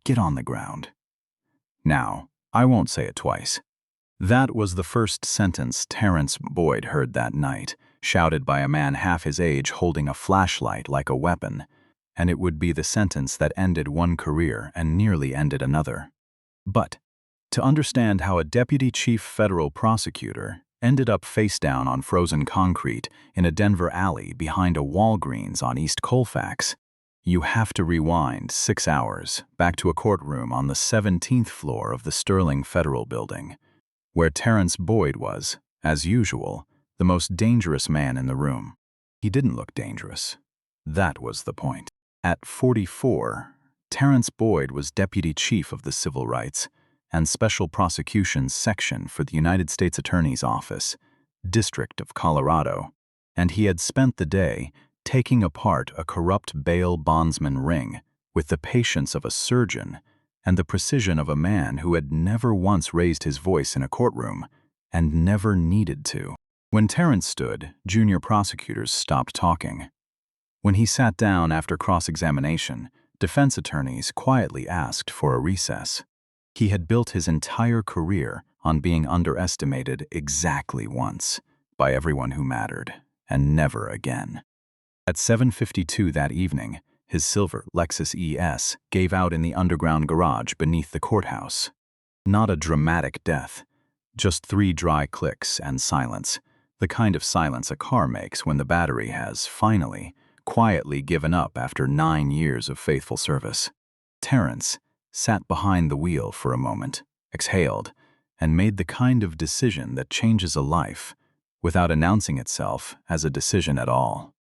Get on the ground. Now, I won't say it twice. That was the first sentence Terrence Boyd heard that night, shouted by a man half his age holding a flashlight like a weapon, and it would be the sentence that ended one career and nearly ended another. But to understand how a deputy chief federal prosecutor ended up face down on frozen concrete in a Denver alley behind a Walgreens on East Colfax, you have to rewind 6 hours back to a courtroom on the 17th floor of the Sterling Federal Building, where Terrence Boyd was, as usual, the most dangerous man in the room. He didn't look dangerous. That was the point. At 44, Terrence Boyd was deputy chief of the Civil Rights and Special Prosecutions Section for the United States Attorney's Office, District of Colorado, and he had spent the day taking apart a corrupt bail bondsman ring with the patience of a surgeon and the precision of a man who had never once raised his voice in a courtroom and never needed to. When Terrence stood, junior prosecutors stopped talking. When he sat down after cross-examination, defense attorneys quietly asked for a recess. He had built his entire career on being underestimated exactly once by everyone who mattered, and never again. At 7:52 that evening, his silver Lexus ES gave out in the underground garage beneath the courthouse. Not a dramatic death, just 3 dry clicks and silence, the kind of silence a car makes when the battery has, finally, quietly given up after 9 years of faithful service. Terrence sat behind the wheel for a moment, exhaled, and made the kind of decision that changes a life without announcing itself as a decision at all.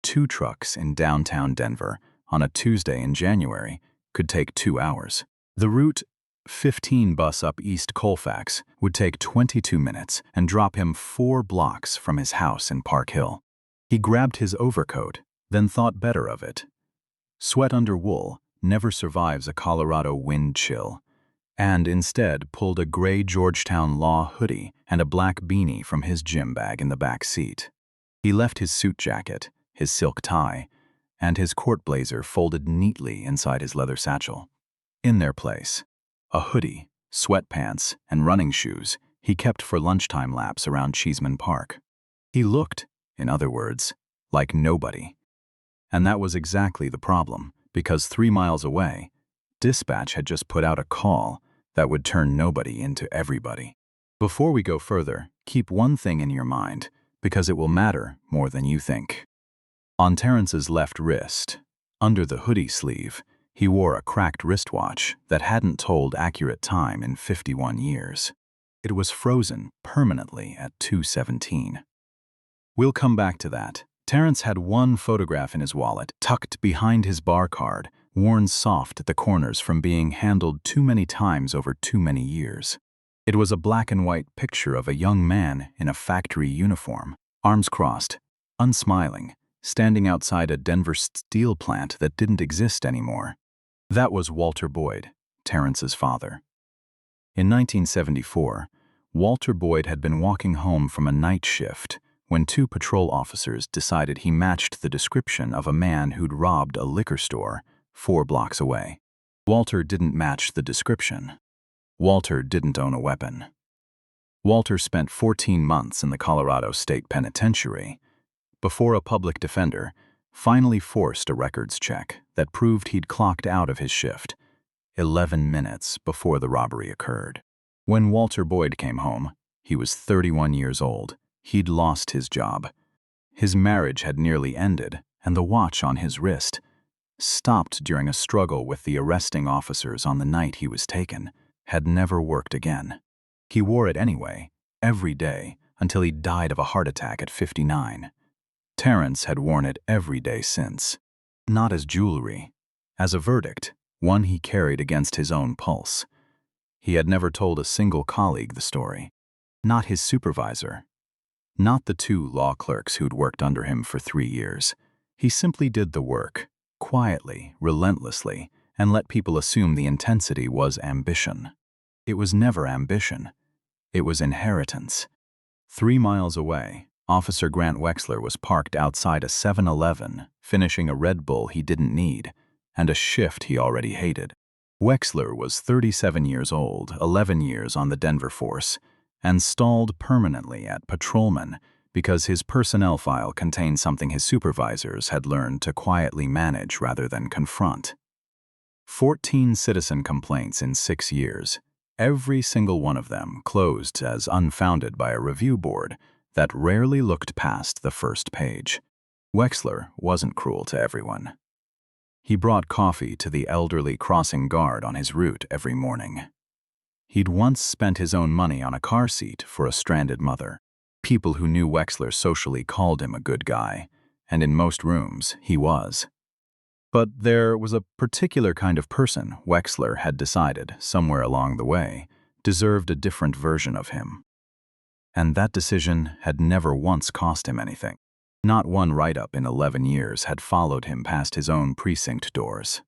2 trucks in downtown Denver on a Tuesday in January could take 2 hours. The Route 15 bus up East Colfax would take 22 minutes and drop him 4 blocks from his house in Park Hill. He grabbed his overcoat, then thought better of it. Sweat under wool never survives a Colorado wind chill, and instead pulled a gray Georgetown Law hoodie and a black beanie from his gym bag in the back seat. He left his suit jacket, his silk tie, and his court blazer folded neatly inside his leather satchel. In their place, a hoodie, sweatpants, and running shoes he kept for lunchtime laps around Cheeseman Park. He looked, in other words, like nobody. And that was exactly the problem, because 3 miles away, dispatch had just put out a call that would turn nobody into everybody. Before we go further, keep one thing in your mind, because it will matter more than you think. On Terrence's left wrist, under the hoodie sleeve, he wore a cracked wristwatch that hadn't told accurate time in 51 years. It was frozen permanently at 2:17. We'll come back to that. Terrence had one photograph in his wallet, tucked behind his bar card, worn soft at the corners from being handled too many times over too many years. It was a black and white picture of a young man in a factory uniform, arms crossed, unsmiling, standing outside a Denver steel plant that didn't exist anymore. That was Walter Boyd, Terrence's father. In 1974, Walter Boyd had been walking home from a night shift when 2 patrol officers decided he matched the description of a man who'd robbed a liquor store 4 blocks away. Walter didn't match the description. Walter didn't own a weapon. Walter spent 14 months in the Colorado State Penitentiary before a public defender finally forced a records check that proved he'd clocked out of his shift 11 minutes before the robbery occurred. When Walter Boyd came home, he was 31 years old. He'd lost his job. His marriage had nearly ended, and the watch on his wrist, stopped during a struggle with the arresting officers on the night he was taken, had never worked again. He wore it anyway, every day, until he died of a heart attack at 59. Terrence had worn it every day since. Not as jewelry, as a verdict, one he carried against his own pulse. He had never told a single colleague the story. Not his supervisor. Not the 2 law clerks who'd worked under him for 3 years. He simply did the work, quietly, relentlessly, and let people assume the intensity was ambition. It was never ambition. It was inheritance. 3 miles away, Officer Grant Wexler was parked outside a 7-Eleven, finishing a Red Bull he didn't need, and a shift he already hated. Wexler was 37 years old, 11 years on the Denver force, and stalled permanently at patrolman because his personnel file contained something his supervisors had learned to quietly manage rather than confront. 14 citizen complaints in 6 years, every single one of them closed as unfounded by a review board that rarely looked past the first page. Wexler wasn't cruel to everyone. He brought coffee to the elderly crossing guard on his route every morning. He'd once spent his own money on a car seat for a stranded mother. People who knew Wexler socially called him a good guy, and in most rooms, he was. But there was a particular kind of person Wexler had decided, somewhere along the way, deserved a different version of him. And that decision had never once cost him anything. Not one write-up in 11 years had followed him past his own precinct doors.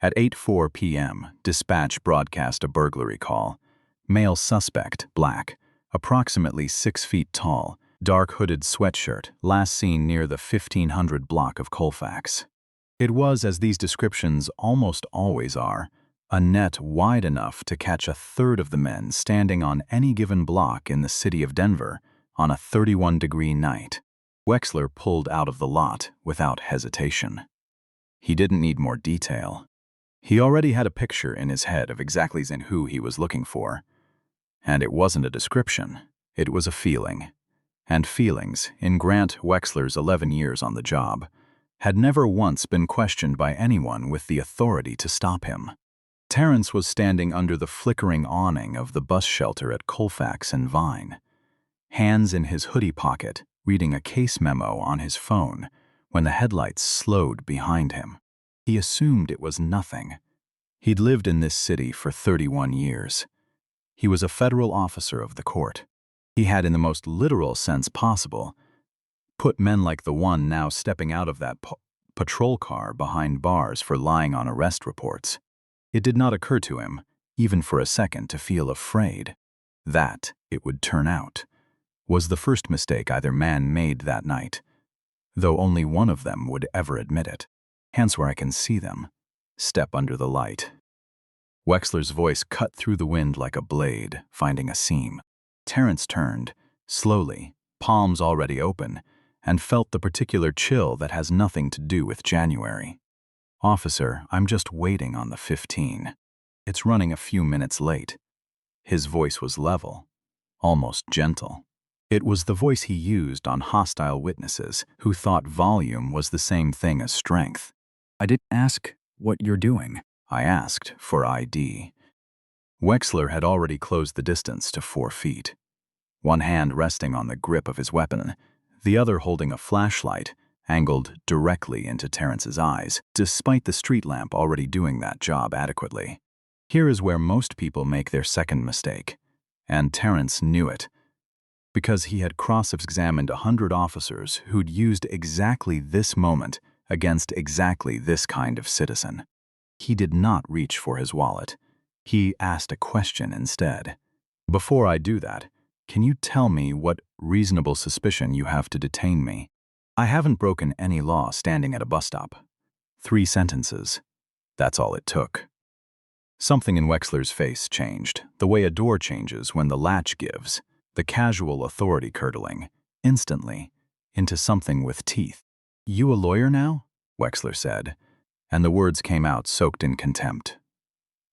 At 8:04 p.m., dispatch broadcast a burglary call. Male suspect, black, approximately 6 feet tall, dark hooded sweatshirt, last seen near the 1500 block of Colfax. It was, as these descriptions almost always are, a net wide enough to catch a third of the men standing on any given block in the city of Denver on a 31-degree night. Wexler pulled out of the lot without hesitation. He didn't need more detail. He already had a picture in his head of exactly who he was looking for. And it wasn't a description, it was a feeling. And feelings, in Grant Wexler's 11 years on the job, had never once been questioned by anyone with the authority to stop him. Terrence was standing under the flickering awning of the bus shelter at Colfax and Vine, hands in his hoodie pocket, reading a case memo on his phone, when the headlights slowed behind him. He assumed it was nothing. He'd lived in this city for 31 years. He was a federal officer of the court. He had, in the most literal sense possible, put men like the one now stepping out of that patrol car behind bars for lying on arrest reports. It did not occur to him, even for a second, to feel afraid. That, it would turn out, was the first mistake either man made that night, though only one of them would ever admit it. Hands where I can see them. Step under the light. Wexler's voice cut through the wind like a blade, finding a seam. Terrence turned, slowly, palms already open, and felt the particular chill that has nothing to do with January. "Officer, I'm just waiting on the 15. It's running a few minutes late." His voice was level, almost gentle. It was the voice he used on hostile witnesses who thought volume was the same thing as strength. "I didn't ask what you're doing." I asked for ID. Wexler had already closed the distance to 4 feet, one hand resting on the grip of his weapon, the other holding a flashlight angled directly into Terrence's eyes, despite the street lamp already doing that job adequately. Here is where most people make their second mistake, and Terrence knew it, because he had cross-examined 100 officers who'd used exactly this moment against exactly this kind of citizen. He did not reach for his wallet. He asked a question instead. "Before I do that, can you tell me what reasonable suspicion you have to detain me? I haven't broken any law standing at a bus stop." 3 sentences. That's all it took. Something in Wexler's face changed, the way a door changes when the latch gives, the casual authority curdling, instantly, into something with teeth. "You a lawyer now?" Wexler said, and the words came out soaked in contempt.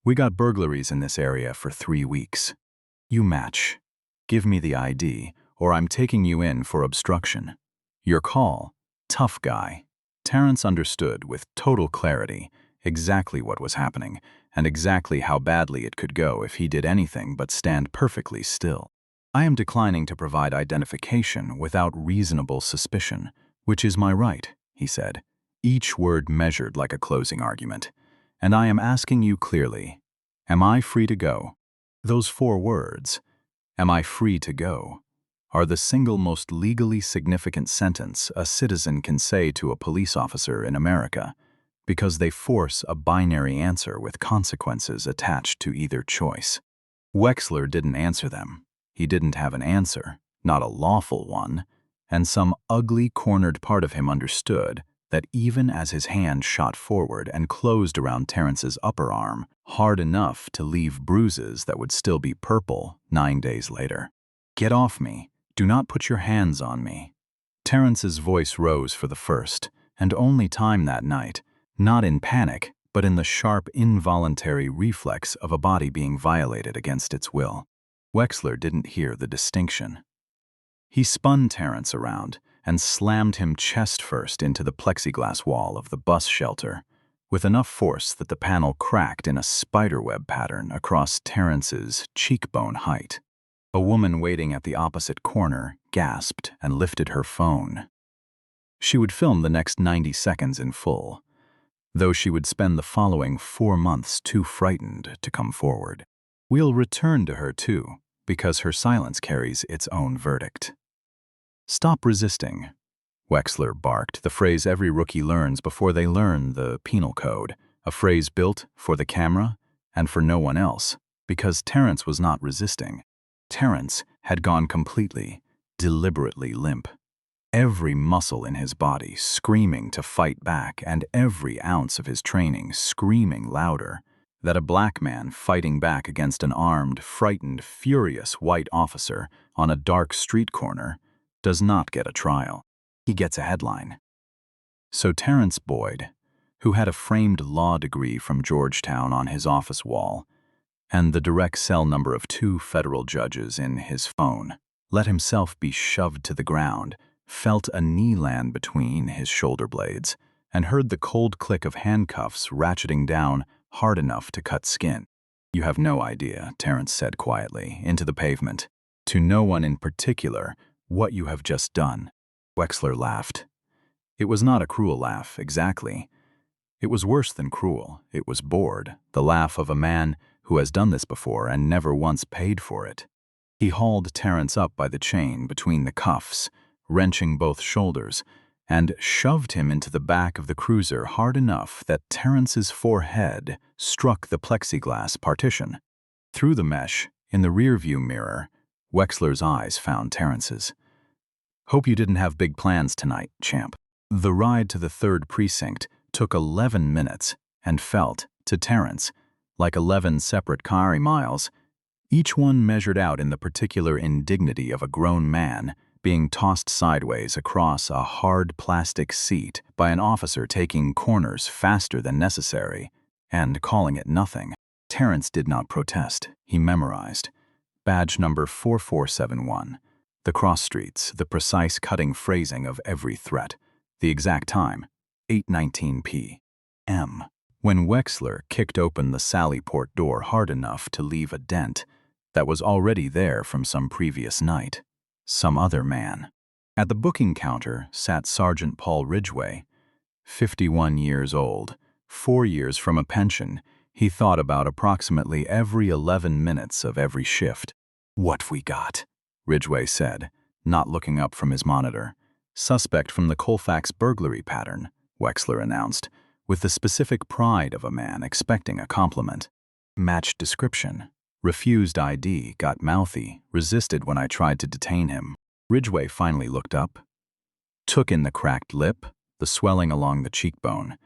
"We got burglaries in this area for 3 weeks. You match. Give me the ID, or I'm taking you in for obstruction. Your call, tough guy." Terrence understood with total clarity exactly what was happening and exactly how badly it could go if he did anything but stand perfectly still. "I am declining to provide identification without reasonable suspicion, which is my right," he said, each word measured like a closing argument. "And I am asking you clearly, am I free to go?" Those 4 words, "am I free to go?" are the single most legally significant sentence a citizen can say to a police officer in America, because they force a binary answer with consequences attached to either choice. Wexler didn't answer them. He didn't have an answer, not a lawful one, and some ugly cornered part of him understood that even as his hand shot forward and closed around Terrence's upper arm, hard enough to leave bruises that would still be purple 9 days later. "Get off me. Do not put your hands on me." Terrence's voice rose for the first and only time that night, not in panic, but in the sharp, involuntary reflex of a body being violated against its will. Wexler didn't hear the distinction. He spun Terrence around and slammed him chest first into the plexiglass wall of the bus shelter, with enough force that the panel cracked in a spiderweb pattern across Terrence's cheekbone height. A woman waiting at the opposite corner gasped and lifted her phone. She would film the next 90 seconds in full, though she would spend the following 4 months too frightened to come forward. We'll return to her too, because her silence carries its own verdict. "Stop resisting," Wexler barked, the phrase every rookie learns before they learn the penal code, a phrase built for the camera and for no one else, because Terrence was not resisting. Terrence had gone completely, deliberately limp. Every muscle in his body screaming to fight back, and every ounce of his training screaming louder that a black man fighting back against an armed, frightened, furious white officer on a dark street corner does not get a trial. He gets a headline. So Terrence Boyd, who had a framed law degree from Georgetown on his office wall and the direct cell number of 2 federal judges in his phone, let himself be shoved to the ground, felt a knee land between his shoulder blades, and heard the cold click of handcuffs ratcheting down hard enough to cut skin. "You have no idea," Terrence said quietly, into the pavement, "to no one in particular, what you have just done." Wexler laughed. It was not a cruel laugh, exactly. It was worse than cruel. It was bored, the laugh of a man who has done this before and never once paid for it. He hauled Terrence up by the chain between the cuffs, wrenching both shoulders, and shoved him into the back of the cruiser hard enough that Terrence's forehead struck the plexiglass partition. Through the mesh, in the rearview mirror, Wexler's eyes found Terrence's. "Hope you didn't have big plans tonight, champ." The ride to the 3rd precinct took 11 minutes and felt, to Terrence, like 11 separate car miles, each one measured out in the particular indignity of a grown man being tossed sideways across a hard plastic seat by an officer taking corners faster than necessary and calling it nothing. Terrence did not protest. He memorized. Badge number 4471. The cross streets, the precise cutting phrasing of every threat. The exact time, 8:19 p.m. When Wexler kicked open the Sally Port door hard enough to leave a dent that was already there from some previous night. Some other man. At the booking counter sat Sergeant Paul Ridgway, 51 years old, 4 years from a pension. He thought about approximately every 11 minutes of every shift. "What we got?" Ridgway said, not looking up from his monitor. "Suspect from the Colfax burglary pattern," Wexler announced, with the specific pride of a man expecting a compliment. "Matched description. Refused ID, got mouthy, resisted when I tried to detain him." Ridgway finally looked up, took in the cracked lip, the swelling along the cheekbone,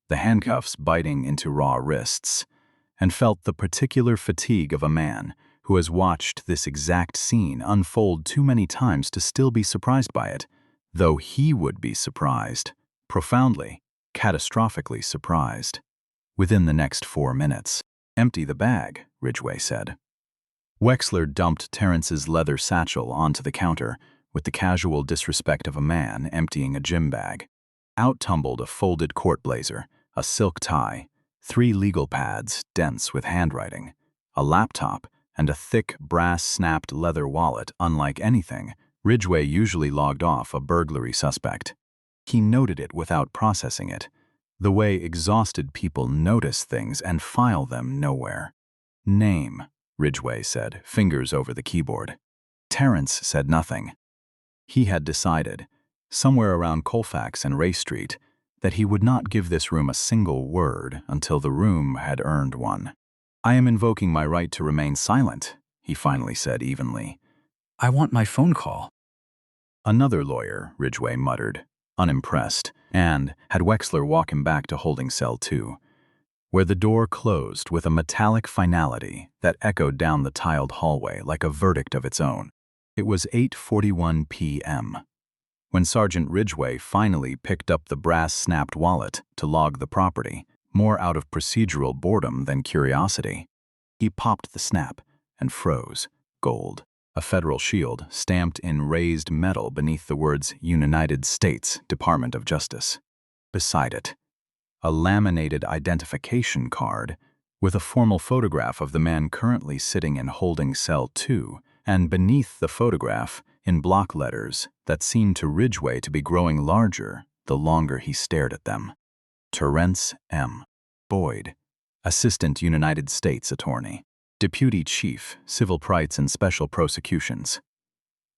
the handcuffs biting into raw wrists, and felt the particular fatigue of a man who has watched this exact scene unfold too many times to still be surprised by it, though he would be surprised, profoundly, catastrophically surprised. Within the next 4 minutes. "Empty the bag," Ridgway said. Wexler dumped Terrence's leather satchel onto the counter with the casual disrespect of a man emptying a gym bag. Out tumbled a folded court blazer, a silk tie, 3 legal pads dense with handwriting, a laptop, and a thick, brass-snapped leather wallet unlike anything Ridgway usually logged off a burglary suspect. He noted it without processing it, the way exhausted people notice things and file them nowhere. "Name," Ridgway said, fingers over the keyboard. Terrence said nothing. He had decided, somewhere around Colfax and Ray Street, that he would not give this room a single word until the room had earned one. "I am invoking my right to remain silent," he finally said evenly. "I want my phone call." "Another lawyer," Ridgway muttered. unimpressed, and had Wexler walk him back to holding cell 2, where the door closed with a metallic finality that echoed down the tiled hallway like a verdict of its own. It was 8:41 p.m. when Sergeant Ridgway finally picked up the brass-snapped wallet to log the property, more out of procedural boredom than curiosity. He popped the snap and froze. Gold, a federal shield stamped in raised metal beneath the words United States Department of Justice. Beside it, a laminated identification card with a formal photograph of the man currently sitting in holding cell 2, and beneath the photograph, in block letters that seemed to Ridgway to be growing larger the longer he stared at them, Terrence M. Boyd, Assistant United States Attorney, Deputy Chief, Civil Rights and Special Prosecutions.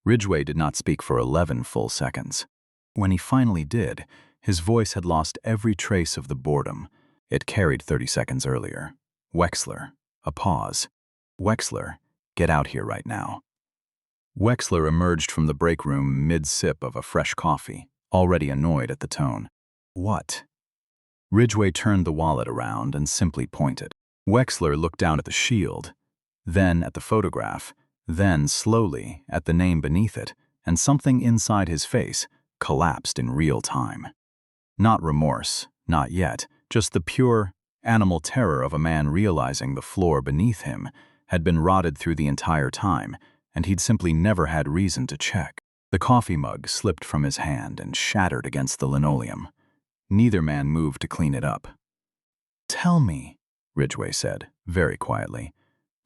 Ridgway did not speak for 11 full seconds. When he finally did, his voice had lost every trace of the boredom it carried 30 seconds earlier. Wexler. A pause. Wexler, get out here right now. Wexler emerged from the break room mid-sip of a fresh coffee, already annoyed at the tone. What? Ridgway turned the wallet around and simply pointed. Wexler looked down at the shield, then at the photograph, then slowly at the name beneath it, and something inside his face collapsed in real time. Not remorse, not yet, just the pure, animal terror of a man realizing the floor beneath him had been rotted through the entire time, and he'd simply never had reason to check. The coffee mug slipped from his hand and shattered against the linoleum. Neither man moved to clean it up. "Tell me," Ridgway said, very quietly,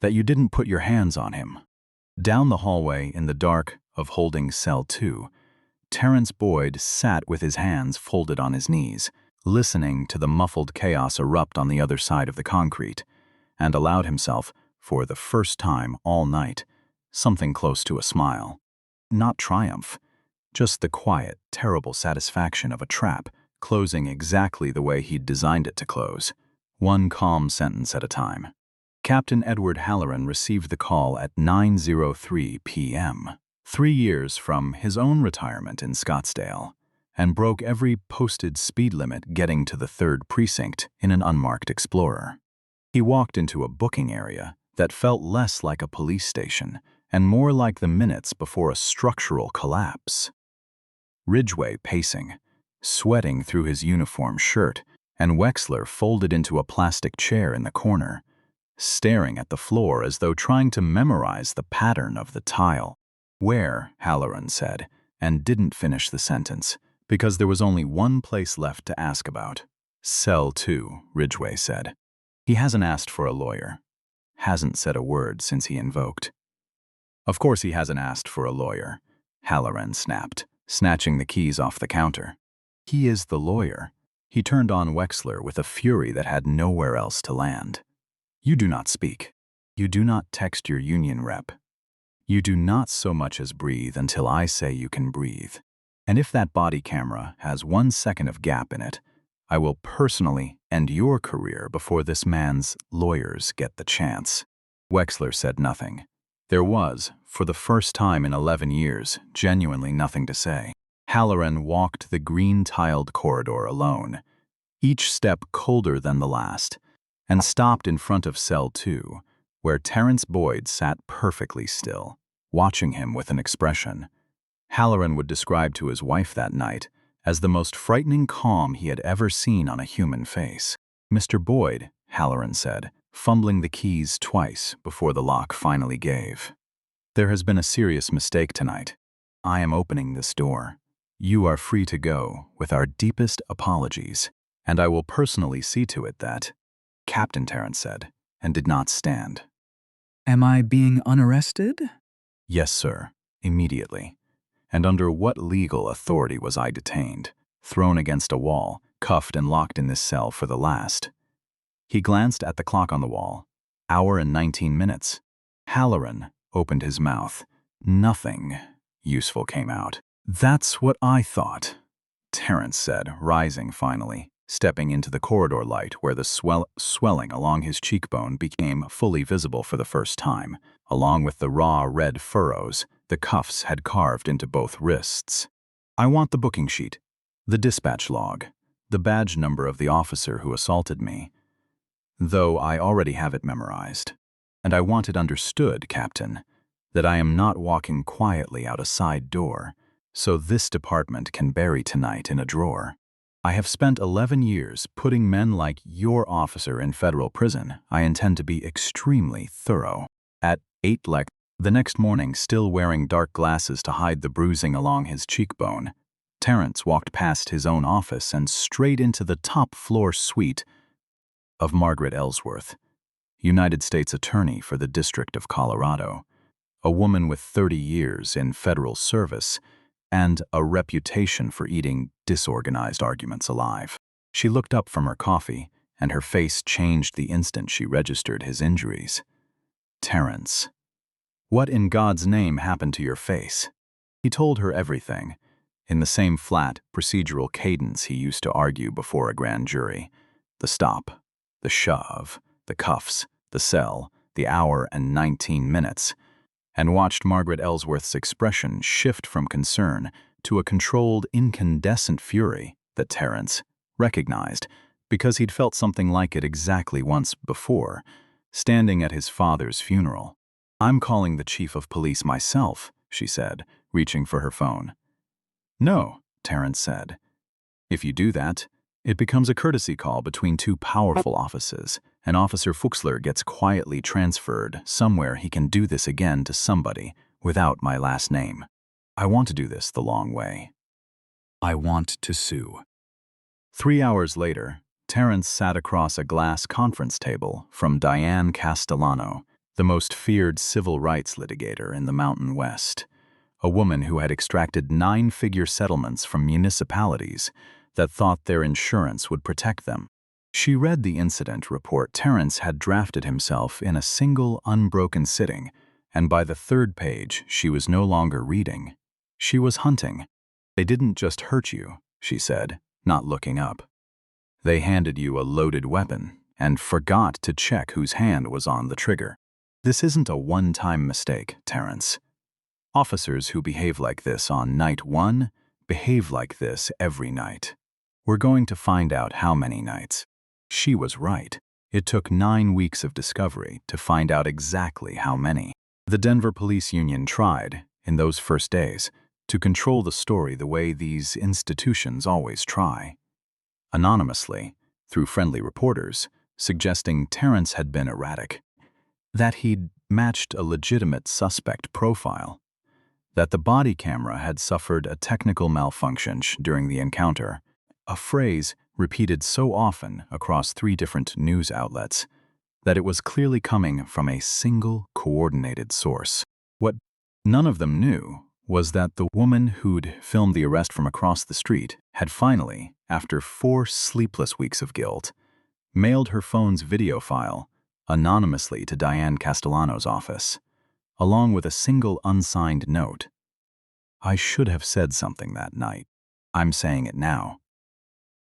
"that you didn't put your hands on him." Down the hallway in the dark of holding cell 2, Terrence Boyd sat with his hands folded on his knees, listening to the muffled chaos erupt on the other side of the concrete, and allowed himself, for the first time all night, something close to a smile. Not triumph, just the quiet, terrible satisfaction of a trap closing exactly the way he'd designed it to close, one calm sentence at a time. Captain Edward Halloran received the call at 9:03 p.m., 3 years from his own retirement in Scottsdale, and broke every posted speed limit getting to the 3rd precinct in an unmarked Explorer. He walked into a booking area that felt less like a police station and more like the minutes before a structural collapse. Ridgway pacing, sweating through his uniform shirt, and Wexler folded into a plastic chair in the corner, staring at the floor as though trying to memorize the pattern of the tile. "Where," Halloran said, and didn't finish the sentence, because there was only one place left to ask about. "Cell 2, Ridgway said. "He hasn't asked for a lawyer. Hasn't said a word since he invoked." "Of course he hasn't asked for a lawyer," Halloran snapped, snatching the keys off the counter. "He is the lawyer." He turned on Wexler with a fury that had nowhere else to land. "You do not speak. You do not text your union rep. You do not so much as breathe until I say you can breathe. And if that body camera has 1 second of gap in it, I will personally end your career before this man's lawyers get the chance." Wexler said nothing. There was, for the first time in 11 years, genuinely nothing to say. Halloran walked the green-tiled corridor alone, each step colder than the last, and stopped in front of cell 2, where Terrence Boyd sat perfectly still, watching him with an expression Halloran would describe to his wife that night as the most frightening calm he had ever seen on a human face. "Mr. Boyd," Halloran said, fumbling the keys twice before the lock finally gave. "There has been a serious mistake tonight. I am opening this door. You are free to go, with our deepest apologies, and I will personally see to it that," Captain Terrence said, and did not stand. "Am I being unarrested?" "Yes, sir, immediately. And under what legal authority was I detained, thrown against a wall, cuffed and locked in this cell for the last?" He glanced at the clock on the wall. Hour and 19 minutes. Halloran opened his mouth. Nothing useful came out. "That's what I thought," Terrence said, rising finally, stepping into the corridor light where the swelling along his cheekbone became fully visible for the first time, along with the raw red furrows the cuffs had carved into both wrists. "I want the booking sheet." The dispatch log, the badge number of the officer who assaulted me, though I already have it memorized. And I want it understood, Captain, that I am not walking quietly out a side door, so this department can bury tonight in a drawer. I have spent 11 years putting men like your officer in federal prison. I intend to be extremely thorough. At 8 the next morning, still wearing dark glasses to hide the bruising along his cheekbone, Terrence walked past his own office and straight into the top-floor suite of Margaret Ellsworth, United States Attorney for the District of Colorado, a woman with 30 years in federal service and a reputation for eating disorganized arguments alive. She looked up from her coffee, and her face changed the instant she registered his injuries. Terrence, what in God's name happened to your face? He told her everything, in the same flat, procedural cadence he used to argue before a grand jury. The stop, the shove, the cuffs, the cell, the hour and 19 minutes, and watched Margaret Ellsworth's expression shift from concern to a controlled, incandescent fury that Terrence recognized because he'd felt something like it exactly once before, standing at his father's funeral. "I'm calling the chief of police myself," she said, reaching for her phone. "No," Terrence said. "If you do that, it becomes a courtesy call between two powerful offices, and Officer Wexler gets quietly transferred somewhere he can do this again to somebody without my last name. I want to do this the long way. I want to sue." 3 hours later, Terrence sat across a glass conference table from Diane Castellano, the most feared civil rights litigator in the Mountain West, a woman who had extracted 9-figure settlements from municipalities that thought their insurance would protect them. She read the incident report Terrence had drafted himself in a single, unbroken sitting, and by the 3rd page, she was no longer reading. She was hunting. "They didn't just hurt you," she said, not looking up. "They handed you a loaded weapon and forgot to check whose hand was on the trigger. This isn't a one-time mistake, Terrence. Officers who behave like this on night 1 behave like this every night. We're going to find out how many nights." She was right. It took 9 weeks of discovery to find out exactly how many. The Denver Police Union tried, in those first days, to control the story the way these institutions always try. Anonymously, through friendly reporters, suggesting Terrence had been erratic, that he'd matched a legitimate suspect profile, that the body camera had suffered a technical malfunction during the encounter, a phrase repeated so often across 3 different news outlets that it was clearly coming from a single, coordinated source. What none of them knew was that the woman who'd filmed the arrest from across the street had finally, after 4 sleepless weeks of guilt, mailed her phone's video file anonymously to Diane Castellano's office, along with a single unsigned note. "I should have said something that night. I'm saying it now."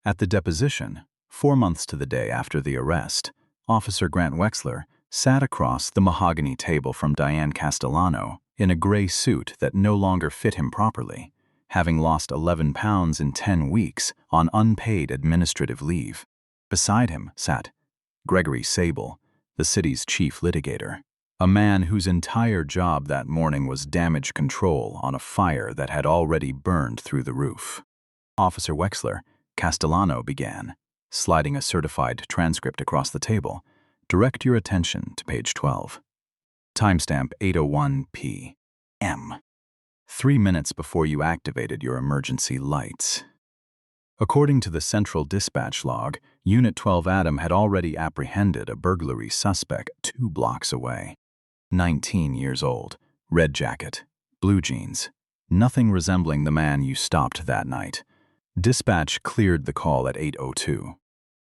At the deposition, 4 months to the day after the arrest, Officer Grant Wexler sat across the mahogany table from Diane Castellano in a gray suit that no longer fit him properly, having lost 11 pounds in 10 weeks on unpaid administrative leave. Beside him sat Gregory Sable, the city's chief litigator, a man whose entire job that morning was damage control on a fire that had already burned through the roof. "Officer Wexler," Castellano began, sliding a certified transcript across the table, "direct your attention to page 12. Timestamp 8:01 p.m. 3 minutes before you activated your emergency lights." According to the Central Dispatch log, Unit 12 Adam had already apprehended a burglary suspect 2 blocks away. 19 years old, red jacket, blue jeans, nothing resembling the man you stopped that night. Dispatch cleared the call at 8:02.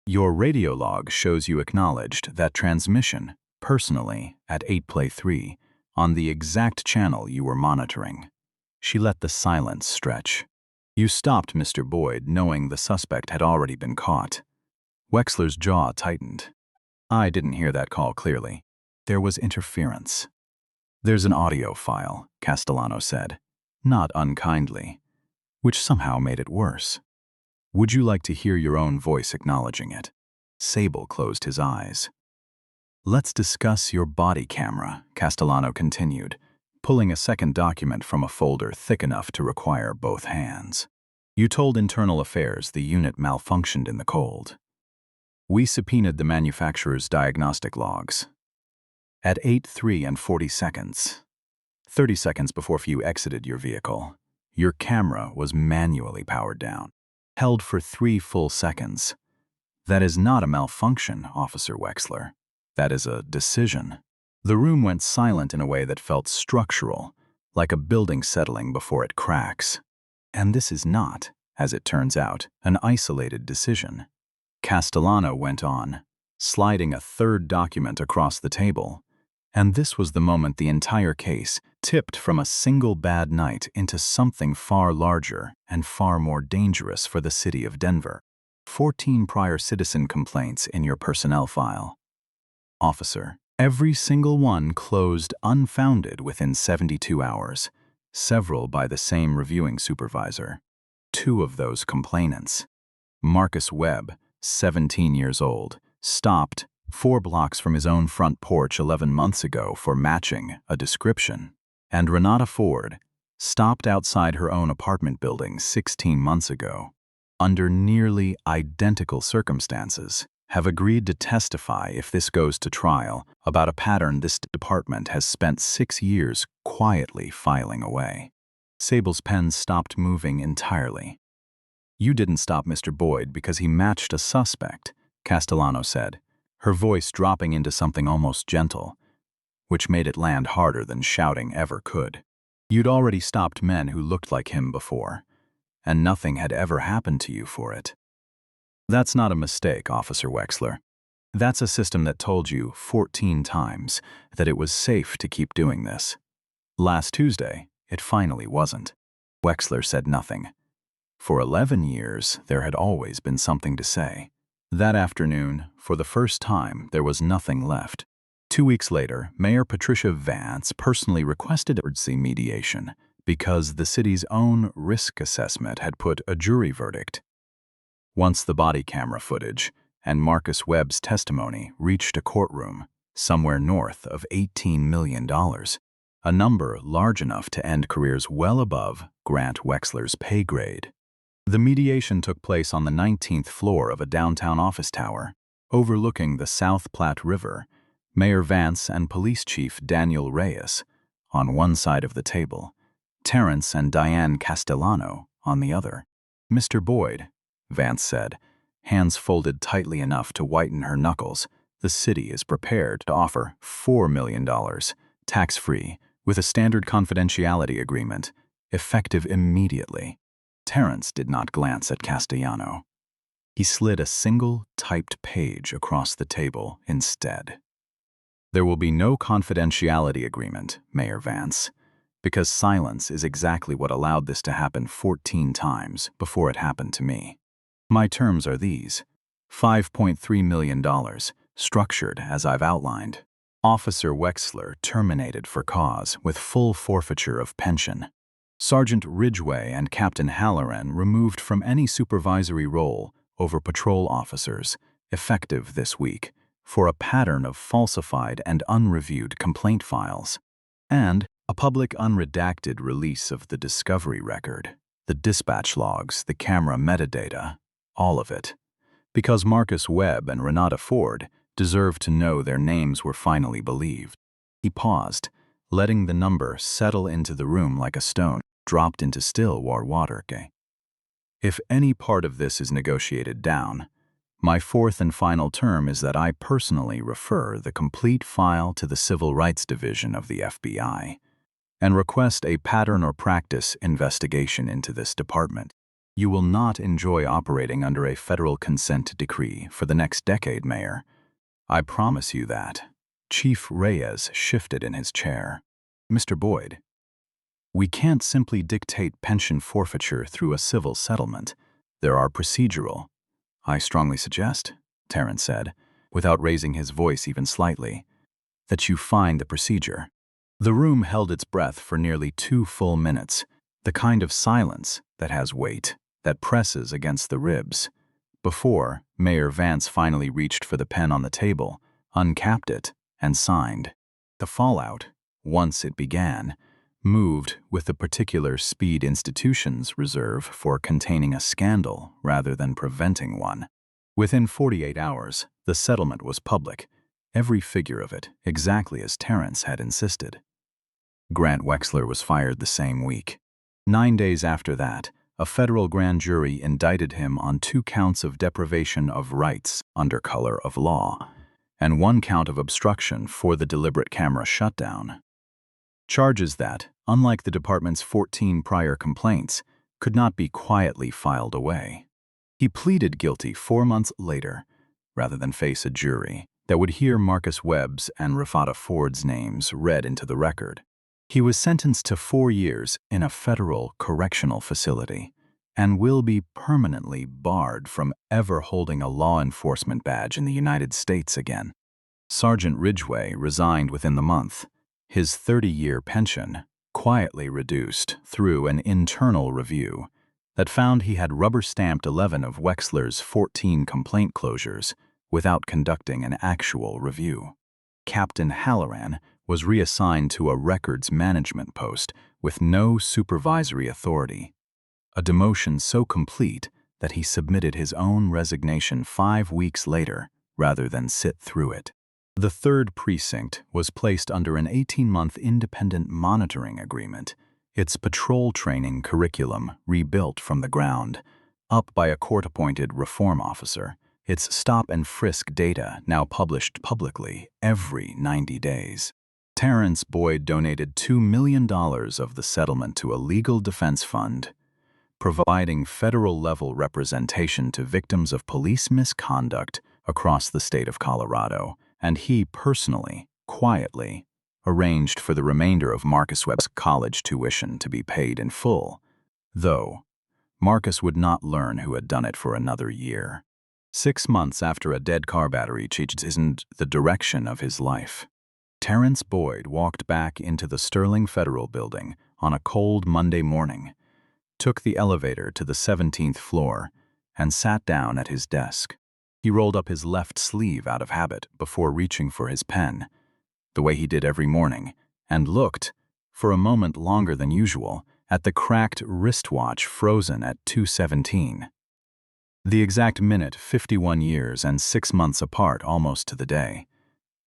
Your radio log shows you acknowledged that transmission, personally, at 8play3, on the exact channel you were monitoring. She let the silence stretch. You stopped Mr. Boyd knowing the suspect had already been caught. Wexler's jaw tightened. "I didn't hear that call clearly. There was interference." "There's an audio file," Castellano said, not unkindly, which somehow made it worse. Would you like to hear your own voice acknowledging it? Sable closed his eyes. Let's discuss your body camera, Castellano continued, pulling a second document from a folder thick enough to require both hands. You told Internal Affairs the unit malfunctioned in the cold. We subpoenaed the manufacturer's diagnostic logs. At 8:03 and 40 seconds, 30 seconds before you exited your vehicle, your camera was manually powered down, held for 3 full seconds. That is not a malfunction, Officer Wexler. That is a decision. The room went silent in a way that felt structural, like a building settling before it cracks. And this is not, as it turns out, an isolated decision. Castellano went on, sliding a third document across the table. And this was the moment the entire case tipped from a single bad night into something far larger and far more dangerous for the city of Denver. 14 prior citizen complaints in your personnel file. Officer, every single one closed unfounded within 72 hours, several by the same reviewing supervisor. 2 of those complainants, Marcus Webb, 17 years old, stopped 4 blocks from his own front porch 11 months ago for matching a description, and Renata Ford stopped outside her own apartment building 16 months ago, under nearly identical circumstances, have agreed to testify if this goes to trial about a pattern this department has spent 6 years quietly filing away. Sable's pen stopped moving entirely. You didn't stop Mr. Boyd because he matched a suspect, Castellano said, her voice dropping into something almost gentle, which made it land harder than shouting ever could. You'd already stopped men who looked like him before, and nothing had ever happened to you for it. That's not a mistake, Officer Wexler. That's a system that told you 14 times that it was safe to keep doing this. Last Tuesday, it finally wasn't. Wexler said nothing. For 11 years, there had always been something to say. That afternoon, for the first time, there was nothing left. 2 weeks later, Mayor Patricia Vance personally requested emergency mediation because the city's own risk assessment had put a jury verdict. Once the body camera footage and Marcus Webb's testimony reached a courtroom somewhere north of $18 million, a number large enough to end careers well above Grant Wexler's pay grade. The mediation took place on the 19th floor of a downtown office tower, overlooking the South Platte River. Mayor Vance and Police Chief Daniel Reyes on one side of the table, Terrence and Diane Castellano on the other. Mr. Boyd, Vance said, hands folded tightly enough to whiten her knuckles, the city is prepared to offer $4 million, tax-free, with a standard confidentiality agreement, effective immediately. Terrence did not glance at Castellano. He slid a single typed page across the table instead. There will be no confidentiality agreement, Mayor Vance, because silence is exactly what allowed this to happen 14 times before it happened to me. My terms are these: $5.3 million, structured as I've outlined. Officer Wexler terminated for cause with full forfeiture of pension. Sergeant Ridgway and Captain Halloran removed from any supervisory role over patrol officers, effective this week, for a pattern of falsified and unreviewed complaint files, and a public unredacted release of the discovery record, the dispatch logs, the camera metadata, all of it, because Marcus Webb and Renata Ford deserved to know their names were finally believed. He paused, letting the number settle into the room like a stone dropped into still water. If any part of this is negotiated down, my fourth and final term is that I personally refer the complete file to the Civil Rights Division of the FBI and request a pattern or practice investigation into this department. You will not enjoy operating under a federal consent decree for the next decade, Mayor. I promise you that. Chief Reyes shifted in his chair. Mr. Boyd, we can't simply dictate pension forfeiture through a civil settlement. There are procedural. I strongly suggest, Terrence said, without raising his voice even slightly, that you find the procedure. The room held its breath for nearly 2 full minutes, the kind of silence that has weight, that presses against the ribs. Before, Mayor Vance finally reached for the pen on the table, uncapped it, and signed. The fallout, once it began, moved with the particular speed institutions reserve for containing a scandal rather than preventing one. Within 48 hours, the settlement was public, every figure of it exactly as Terrence had insisted. Grant Wexler was fired the same week. 9 days after that, a federal grand jury indicted him on 2 counts of deprivation of rights under color of law, and 1 count of obstruction for the deliberate camera shutdown. Charges that, unlike the department's 14 prior complaints, could not be quietly filed away. He pleaded guilty 4 months later, rather than face a jury that would hear Marcus Webb's and Rafata Ford's names read into the record. He was sentenced to 4 years in a federal correctional facility and will be permanently barred from ever holding a law enforcement badge in the United States again. Sergeant Ridgway resigned within the month, his 30-year pension quietly reduced through an internal review that found he had rubber-stamped 11 of Wexler's 14 complaint closures without conducting an actual review. Captain Halloran was reassigned to a records management post with no supervisory authority, a demotion so complete that he submitted his own resignation 5 weeks later rather than sit through it. The 3rd precinct was placed under an 18-month independent monitoring agreement, its patrol training curriculum rebuilt from the ground up by a court-appointed reform officer, its stop and frisk data now published publicly every 90 days. Terrence Boyd donated $2 million of the settlement to a legal defense fund, providing federal-level representation to victims of police misconduct across the state of Colorado, and he personally, quietly, arranged for the remainder of Marcus Webb's college tuition to be paid in full, though Marcus would not learn who had done it for another year. 6 months after a dead car battery isn't the direction of his life. Terrence Boyd walked back into the Sterling Federal Building on a cold Monday morning, took the elevator to the 17th floor, and sat down at his desk. He rolled up his left sleeve out of habit before reaching for his pen, the way he did every morning, and looked, for a moment longer than usual, at the cracked wristwatch frozen at 2:17. The exact minute 51 years and 6 months apart almost to the day.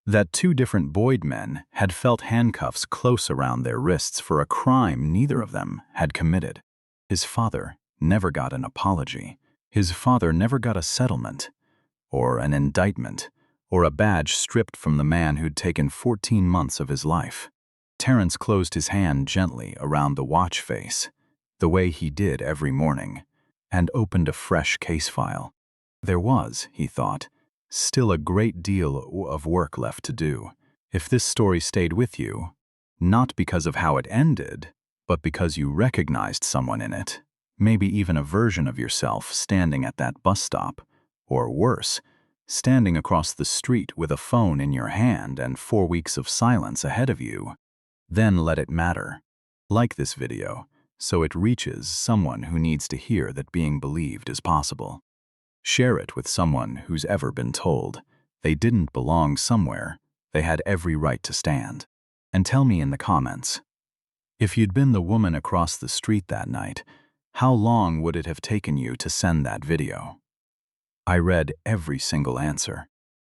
That 2 different Boyd men had felt handcuffs close around their wrists for a crime neither of them had committed. His father never got an apology. His father never got a settlement, or an indictment, or a badge stripped from the man who'd taken 14 months of his life. Terrence closed his hand gently around the watch face, the way he did every morning, and opened a fresh case file. There was, he thought, still a great deal of work left to do. If this story stayed with you, not because of how it ended, but because you recognized someone in it, maybe even a version of yourself standing at that bus stop, or worse, standing across the street with a phone in your hand and 4 weeks of silence ahead of you, then let it matter. Like this video, so it reaches someone who needs to hear that being believed is possible. Share it with someone who's ever been told they didn't belong somewhere they had every right to stand. And tell me in the comments, if you'd been the woman across the street that night, how long would it have taken you to send that video? I read every single answer.